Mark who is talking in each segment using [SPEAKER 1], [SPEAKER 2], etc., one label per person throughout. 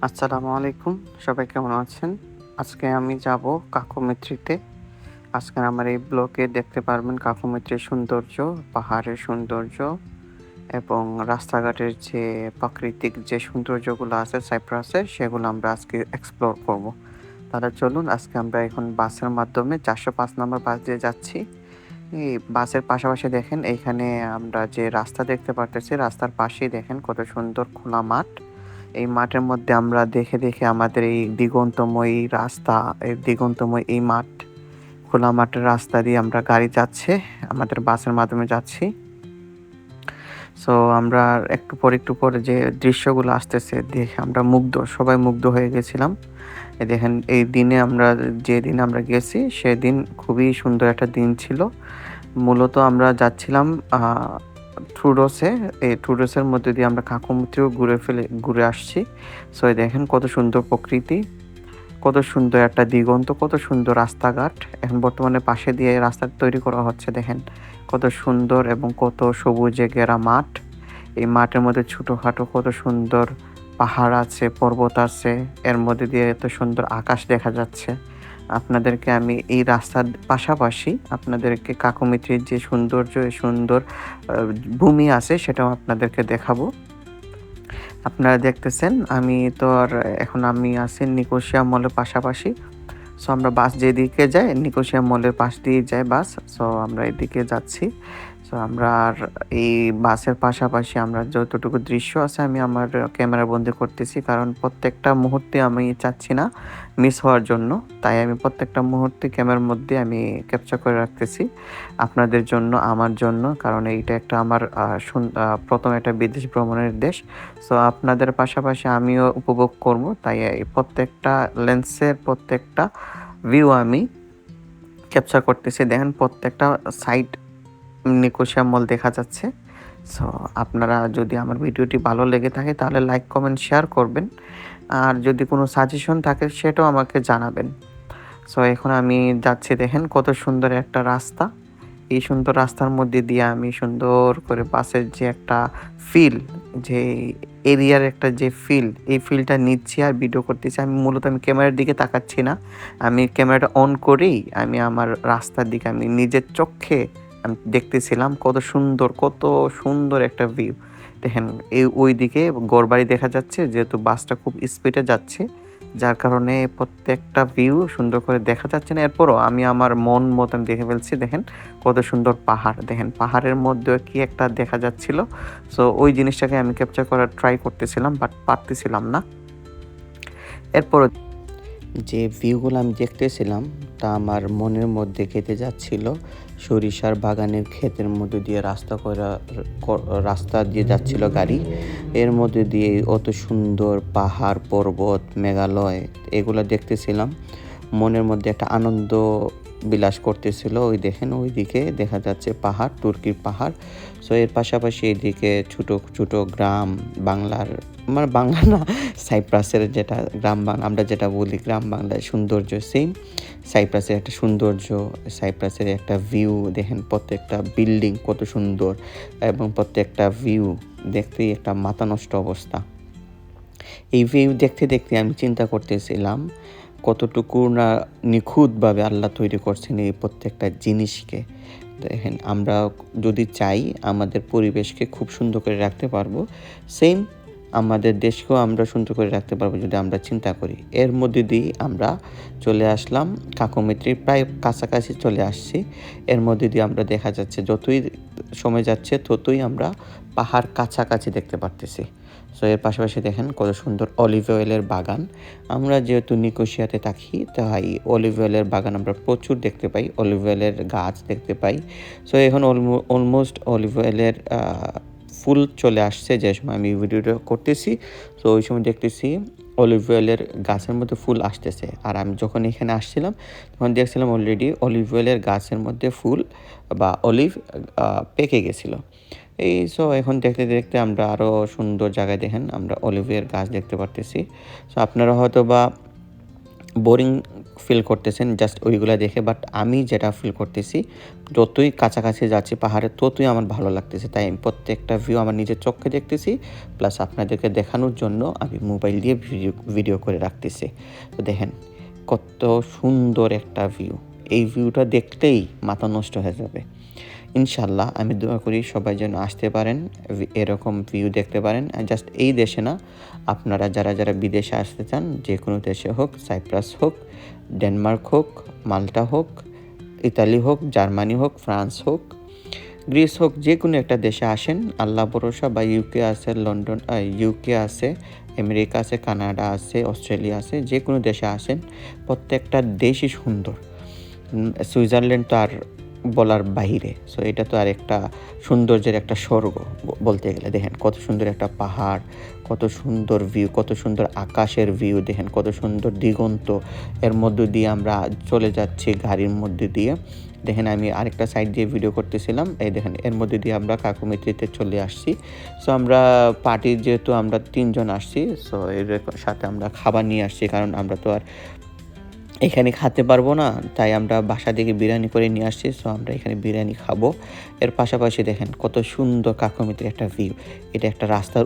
[SPEAKER 1] আসসালামু আলাইকুম। সবাই কেমন আছেন? আজকে আমি যাব কাকুমিত্রিতে। আজকে আমার এই ব্লগে দেখতে পারবেন কাকুমিত্রির সৌন্দর্য, পাহাড়ের সৌন্দর্য এবং রাস্তাঘাটের যে প্রাকৃতিক যে সৌন্দর্যগুলো আছে সাইপ্রাসের, সেগুলো আমরা আজকে এক্সপ্লোর করব। তাহলে চলুন, আজকে আমরা এখন বাসের মাধ্যমে ৪০৫ নম্বর বাস দিয়ে যাচ্ছি। এই বাসের পাশাপাশি দেখেন এইখানে আমরা যে রাস্তা দেখতে পারতেছি, রাস্তার পাশেই দেখেন কত সুন্দর খোলা মাঠ। এই মাঠের মধ্যে আমরা দেখে আমাদের এই দিগন্তময়ী রাস্তা, এই দিগন্তময় এই মাঠ, খোলা মাঠের রাস্তা দিয়ে আমরা গাড়ি যাচ্ছে, আমাদের বাসের মাধ্যমে যাচ্ছি। সো আমরা একটু পরে যে দৃশ্যগুলো আসতেছে দেখে আমরা সবাই মুগ্ধ হয়ে গেছিলাম। এই দেখেন এই দিনে আমরা যেদিন আমরা গেছি সেদিন খুবই সুন্দর একটা দিন ছিল। মূলত আমরা যাচ্ছিলাম ট্রুডোসে। এই ট্রুডোসের মধ্যে দিয়ে আমরা কাকুমিত্রিও ঘুরে আসছি। সো এই দেখেন কত সুন্দর প্রকৃতি, কত সুন্দর একটা দিগন্ত, কত সুন্দর রাস্তাঘাট। এখন বর্তমানে পাশে দিয়ে রাস্তা তৈরি করা হচ্ছে। দেখেন কত সুন্দর এবং কত সবুজে ঘেরা মাঠ। এই মাঠের মধ্যে ছোটখাটো কত সুন্দর পাহাড় আছে, পর্বত আছে, এর মধ্যে দিয়ে এত সুন্দর আকাশ দেখা যাচ্ছে। আপনাদেরকে আমি এই রাস্তার পাশাপাশি আপনাদেরকে কাকুমিত্রির যে সৌন্দর্য, এই সুন্দর ভূমি আছে সেটাও আপনাদেরকে দেখাবো। আপনারা দেখতেছেন আমি আছি নিকোসিয়া মলের পাশাপাশি। সো আমরা বাস যেদিকে যাই নিকোসিয়া মলের পাশ দিয়ে যায় বাস। সো আমরা এদিকে যাচ্ছি। সো আমরা আর এই বাসের পাশাপাশি আমরা যতটুকু দৃশ্য আছে আমি আমার ক্যামেরা বন্দি করতেছি, কারণ প্রত্যেকটা মুহূর্তে আমি চাচ্ছি না মিস হওয়ার জন্য। তাই আমি প্রত্যেকটা মুহূর্তে ক্যামেরার মধ্যে আমি ক্যাপচার করে রাখতেছি আপনাদের জন্য, আমার জন্য, কারণ এইটা একটা আমার প্রথম একটা বিদেশ ভ্রমণের দেশ। সো আপনাদের পাশাপাশি আমিও উপভোগ করব, তাই এই প্রত্যেকটা লেন্সের প্রত্যেকটা ভিউ আমি ক্যাপচার করতেছি। দেখেন প্রত্যেকটা সাইড নিকোসিয়া মল দেখা যাচ্ছে। সো আপনারা যদি আমার ভিডিওটি ভালো লেগে থাকে তাহলে লাইক, কমেন্ট, শেয়ার করবেন। আর যদি কোনো সাজেশন থাকে সেটাও আমাকে জানাবেন। সো এখন আমি যাচ্ছি, দেখেন কত সুন্দর একটা রাস্তা। এই সুন্দর রাস্তার মধ্যে দিয়ে আমি সুন্দর করে বাসের যে একটা ফিল, যে এরিয়ার একটা যে ফিল, এই ফিলটা নিচ্ছি আর ভিডিও করতেছি। আমি ক্যামেরার দিকে তাকাচ্ছি না, আমি ক্যামেরাটা অন করেই আমি আমার রাস্তার দিকে আমি নিজের চোখে আমি দেখতেছিলাম কত সুন্দর একটা ভিউ। দেখেন ওই দিকে ঘরবাড়ি দেখা যাচ্ছে, যেহেতু বাসটা খুব স্পিডে যাচ্ছে যার কারণে প্রত্যেকটা ভিউ সুন্দর করে দেখা যাচ্ছে না। এরপরও আমি আমার মন মতন দেখে ফেলছি। দেখেন কত সুন্দর পাহাড়, দেখেন পাহাড়ের মধ্যে কি একটা দেখা যাচ্ছিল। সো ওই জিনিসটাকে আমি ক্যাপচার করার ট্রাই করতেছিলাম, বাট পারতেছিলাম না। এরপরও যে ভিউগুলো আমি দেখতেছিলাম তা আমার মনের মধ্যে গেঁথে যাচ্ছিল। সরিষার বাগানের ক্ষেতের মধ্যে দিয়ে রাস্তা দিয়ে যাচ্ছিল গাড়ি, এর মধ্যে দিয়ে অত সুন্দর পাহাড়, পর্বত, মেঘালয় এগুলো দেখতেছিলাম। মনের মধ্যে একটা আনন্দ বিলাস করতেছিল। ওই দেখেন ওইদিকে দেখা যাচ্ছে পাহাড়, তুর্কির পাহাড়। সো এর পাশাপাশি এদিকে ছোট ছোট গ্রাম, বাংলা না, সাইপ্রাসের যেটা গ্রাম বাংলা আমরা যেটা বলি গ্রাম বাংলায় সৌন্দর্য সেম সাইপ্রাসের একটা সৌন্দর্য, সাইপ্রাসের একটা ভিউ। দেখেন প্রত্যেকটা বিল্ডিং কত সুন্দর এবং প্রত্যেকটা ভিউ দেখতেই একটা মাথা নষ্ট অবস্থা। এই ভিউ দেখতে দেখতে আমি চিন্তা করতেছিলাম কতটুকু না নিখুঁতভাবে আল্লাহ তৈরি করছেন এই প্রত্যেকটা জিনিসকে। দেখেন আমরা যদি চাই আমাদের পরিবেশকে খুব সুন্দর করে রাখতে পারবো, সেম আমাদের দেশকেও আমরা সুন্দর করে রাখতে পারবো যদি আমরা চিন্তা করি। এর মধ্যে দিয়ে আমরা চলে আসলাম কাকুমিত্রির প্রায় কাছাকাছি চলে আসছি। এর মধ্যে দিয়ে আমরা দেখা যাচ্ছে যতই সময় যাচ্ছে ততই আমরা পাহাড় কাছাকাছি দেখতে পারতেছি। সো এর পাশাপাশি দেখেন কত সুন্দর অলিভ অয়েলের বাগান। আমরা যেহেতু নিকোসিয়াতে থাকি তাই অলিভ অয়েলের বাগান আমরা প্রচুর দেখতে পাই, অলিভ অয়েলের গাছ দেখতে পাই। সো এখন অলমোস্ট অলিভ অয়েলের ফুল চলে আসছে যে সময় আমি ভিডিওটা করতেছি। তো ওই সময় দেখতেছি অলিভ অয়েলের গাছের মধ্যে ফুল আসতেছে। আর আমি যখন এখানে আসছিলাম তখন দেখছিলাম অলরেডি অলিভ অয়েলের গাছের মধ্যে ফুল বা অলিভ পেকে গেছিলো। সো এখন দেখতে দেখতে আমরা আরও সুন্দর জায়গায় দেখেন আমরা অলিভের গাছ দেখতে পারতেছি। সো আপনারা হয়তো বা বোরিং ফিল করতেছেন জাস্ট ওইগুলা দেখে, বাট আমি যেটা ফিল করতেছি যতই কাছাকাছি যাচ্ছি পাহাড়ে ততই আমার ভালো লাগতেছে। তাই আমি প্রত্যেকটা ভিউ আমার নিজের চোখে দেখতেছি, প্লাস আপনাদেরকে দেখানোর জন্য আমি মোবাইল দিয়ে ভিডিও করে রাখতেছি। তো দেখেন কত সুন্দর একটা ভিউ, এই ভিউটা দেখলেই মাথা নষ্ট হয়ে যাবে। ইনশাল্লাহ আমি দোয়া করি সবাই যেন আসতে পারেন, এরকম ভিউ দেখতে পারেন। জাস্ট এই দেশে না, আপনারা যারা যারা বিদেশে আসতে চান, যে কোনো দেশে হোক, সাইপ্রাস হোক, ডেনমার্ক হোক, মাল্টা হোক, ইতালি হোক, জার্মানি হোক, ফ্রান্স হোক, গ্রিস হোক, যে কোনো একটা দেশে আসেন, আল্লাহ ভরসা। বা ইউকে আছে, লন্ডন, ইউকে আছে, আমেরিকা আছে, কানাডা আছে, অস্ট্রেলিয়া আছে, যে কোনো দেশে আসেন, প্রত্যেকটা দেশই সুন্দর। সুইজারল্যান্ড তো আর বলার বাহিরে। সো এটা তো আর একটা সৌন্দর্যের একটা স্বর্গ বলতে গেলে। দেখেন কত সুন্দর একটা পাহাড়, কত সুন্দর ভিউ, কত সুন্দর আকাশের ভিউ, দেখেন কত সুন্দর দিগন্ত। এর মধ্য দিয়ে আমরা চলে যাচ্ছি গাড়ির মধ্যে দিয়ে। দেখেন আমি আরেকটা সাইড দিয়ে ভিডিও করতেছিলাম, এই দেখেন এর মধ্যে দিয়ে আমরা কাকুমিত্রিতে চলে আসছি। সো আমরা পার্টি যেহেতু আমরা 3 জন আসছি, সো এর সাথে আমরা খাবার নিয়ে আসছি, কারণ আমরা তো আর এখানে খেতে পারবো না, তাই আমরা বাসা থেকে বিরিয়ানি করে নিয়ে আসছি। সো আমরা এখানে বিরিয়ানি খাবো। এর পাশাপাশি দেখেন কত সুন্দর কাকুমিত্রির একটা ভিউ। এটা একটা রাস্তার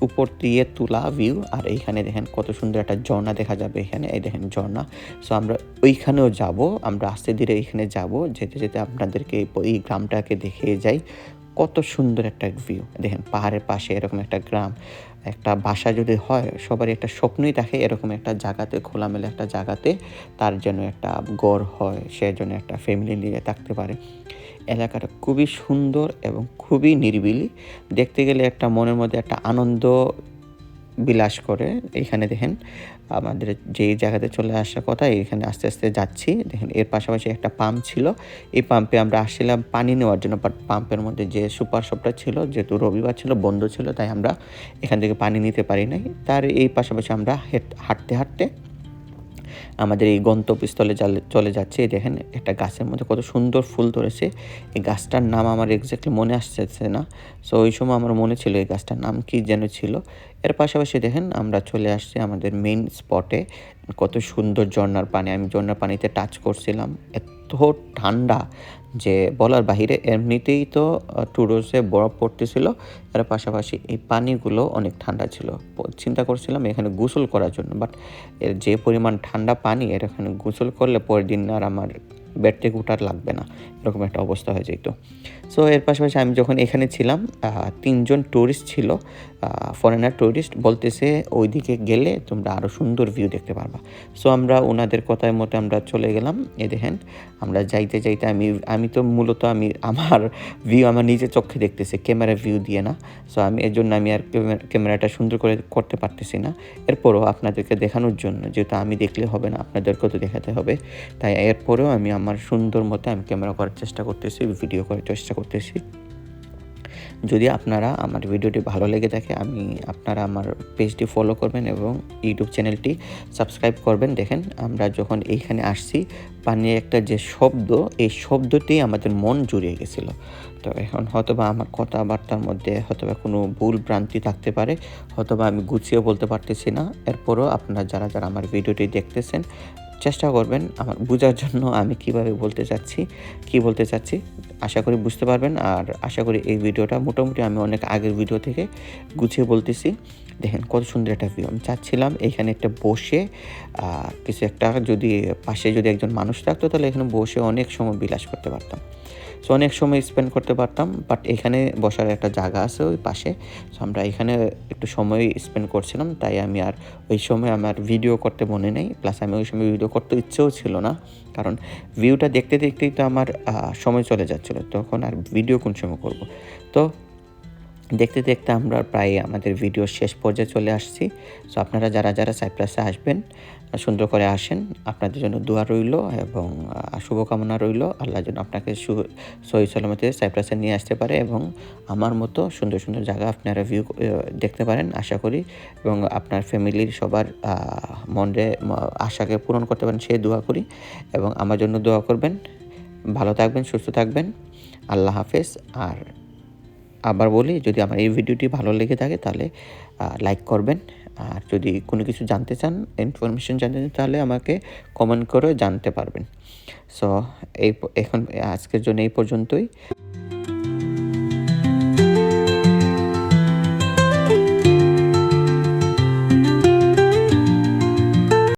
[SPEAKER 1] উপর দিয়ে তোলা ভিউ, আর এইখানে দেখেন কত সুন্দর একটা ঝর্ণা দেখা যাবে এখানে, এই দেখেন ঝর্ণা। সো আমরা ওইখানেও যাব, আমরা আস্তে ধীরে এইখানে যাব, যেতে যেতে আপনাদেরকে এই গ্রামটাকে দেখিয়ে যাই। কত সুন্দর একটা ভিউ, দেখেন পাহাড়ের পাশে এরকম একটা গ্রাম, একটা বাসা যদি হয় সবারই একটা স্বপ্নই থাকে এরকম একটা জায়গাতে, খোলামেলা একটা জায়গাতে তার জন্য একটা ঘর হয়, সে জন্য একটা ফ্যামিলি নিয়ে থাকতে পারে। এলাকাটা খুবই সুন্দর এবং খুবই নিরিবিলি, দেখতে গেলে একটা মনের মধ্যে একটা আনন্দ বিলাস করে। এইখানে দেখেন আমাদের যেই জায়গাতে চলে আসার কথা, এখানে আস্তে আস্তে যাচ্ছি। দেখেন এর পাশাপাশি একটা পাম্প ছিল, এই পাম্পে আমরা আসছিলাম পানি নেওয়ার জন্য, বাট পাম্পের মধ্যে যে সুপার শপটা ছিল, যেহেতু রবিবার ছিল, বন্ধ ছিল, তাই আমরা এখান থেকে পানি নিতে পারি নাই। তার এই পাশাপাশি আমরা হাঁটতে হাঁটতে আমাদের এই গন্তব্যস্থলে চলে যাচ্ছে। দেখেন একটা গাছের মধ্যে কত সুন্দর ফুল ধরেছে, এই গাছটার নাম আমার এক্স্যাক্টলি মনে আসছে না। সো ওই সময় আমার মনে ছিল এই গাছটার নাম কি যেন ছিল। এর পাশাপাশি দেখেন আমরা চলে আসছি আমাদের মেইন স্পটে। কত সুন্দর ঝর্ণার পানি, আমি ঝর্ণার পানিতে টাচ করছিলাম, এত ঠান্ডা যে বলার বাহিরে। এমনিতেই তো টুরোসে বরফ পড়তেছিল, এর পাশাপাশি এই পানিগুলো অনেক ঠান্ডা ছিল। চিন্তা করছিলাম এখানে গোসল করার জন্য, বাট এর যে পরিমাণ ঠান্ডা পানি, এর এখানে গোসল করলে পরের দিন আর আমার বেড থেকে উঠার লাগবে না, এরকম একটা অবস্থা হয়ে যেত। সো এর পাশাপাশি আমি যখন এখানে ছিলাম, 3 জন ট্যুরিস্ট ছিল, ফরেনার ট্যুরিস্ট, বলতেছে ওইদিকে গেলে তোমরা আরও সুন্দর ভিউ দেখতে পারবা। সো আমরা ওনাদের কথার মতো আমরা চলে গেলাম। এই দেখেন আমরা যাইতে যাইতে আমি তো মূলত আমার ভিউ আমার নিজের চোখে দেখতেছি, ক্যামেরা ভিউ দিয়ে না। সো আমি এর জন্য আমি আর ক্যামেরাটা সুন্দর করে করতে পারতেছি না। এরপরও আপনাদেরকে দেখানোর জন্য, যেহেতু আমি দেখলে হবে না, আপনাদেরকেও তো দেখাতে হবে, তাই এরপরেও আমি আমার সুন্দর মতো আমি ক্যামেরা করার চেষ্টা করতেছি, ভিডিও করার চেষ্টা করতেছি। যদি আপনারা আমার ভিডিওটি ভালো লেগে থাকে, আপনারা আমার পেজটি ফলো করবেন এবং ইউটিউব চ্যানেলটি সাবস্ক্রাইব করবেন। দেখেন আমরা যখন এইখানে আসছি, পানির একটা যে শব্দ, এই শব্দতেই আমাদের মন জুড়িয়ে গেছিলো। তো এখন হয়তোবা আমার কথাবার্তার মধ্যে হয়তোবা কোনো ভুল ভ্রান্তি থাকতে পারে, হয়তোবা আমি গুছিয়ে বলতে পারতেছি না। এরপরও আপনারা যারা যারা আমার ভিডিওটি দেখতেছেন, চেষ্টা করবেন আমার বোঝার জন্য আমি কীভাবে বলতে চাচ্ছি। আশা করি বুঝতে পারবেন। আর আশা করি এই ভিডিওটা মোটামুটি আমি অনেক আগের ভিডিও থেকে গুছিয়ে বলতেছি। দেখেন কত সুন্দর একটা ভিউ। আমি চাচ্ছিলাম এখানে একটা বসে কিছু একটা, যদি পাশে যদি একজন মানুষ থাকতো তাহলে এখানে বসে অনেক সময় বিলাস করতে পারতাম, সো অনেক সময় স্পেন্ড করতে পারতাম। বাট এখানে বসার একটা জায়গা আছে ওই পাশে, সো আমরা এখানে একটু সময় স্পেন্ড করছিলাম। তাই আমি আর ওই সময় আমার ভিডিও করতে মনে নেই, প্লাস আমি ওই সময় ভিডিও করতে ইচ্ছেও ছিল না, কারণ ভিউটা দেখতে দেখতেই তো আমার সময় চলে যাচ্ছিলো, তখন আর ভিডিও কোন সময় করব। তো দেখতে দেখতে আমরা প্রায় আমাদের ভিডিও শেষ পর্যায়ে চলে আসছি। সো আপনারা যারা যারা সাইপ্রাসে আসবেন, সুন্দর করে আসেন, আপনাদের জন্য দোয়া রইল এবং শুভকামনা রইল। আল্লাহ যেন আপনাকে সহি সালামতে সাইপ্রাসে নিয়ে আসতে পারে এবং আমার মতো সুন্দর সুন্দর জায়গা আপনারা ভিউ দেখতে পারেন আশা করি, এবং আপনার ফ্যামিলির সবার মনে আশাকে পূরণ করতে পারেন সেই দোয়া করি, এবং আমার জন্য দোয়া করবেন। ভালো থাকবেন, সুস্থ থাকবেন, আল্লাহ হাফেজ। আর আবার বলি, যদি আমার এই ভিডিওটি ভালো লেগে থাকে তাহলে লাইক করবেন, আর যদি কোনো কিছু জানতে চান, ইনফরমেশন জানতে চান, তাহলে আমাকে কমেন্ট করে জানতে পারবেন। সো এখন আজকের জন্য এই পর্যন্তই।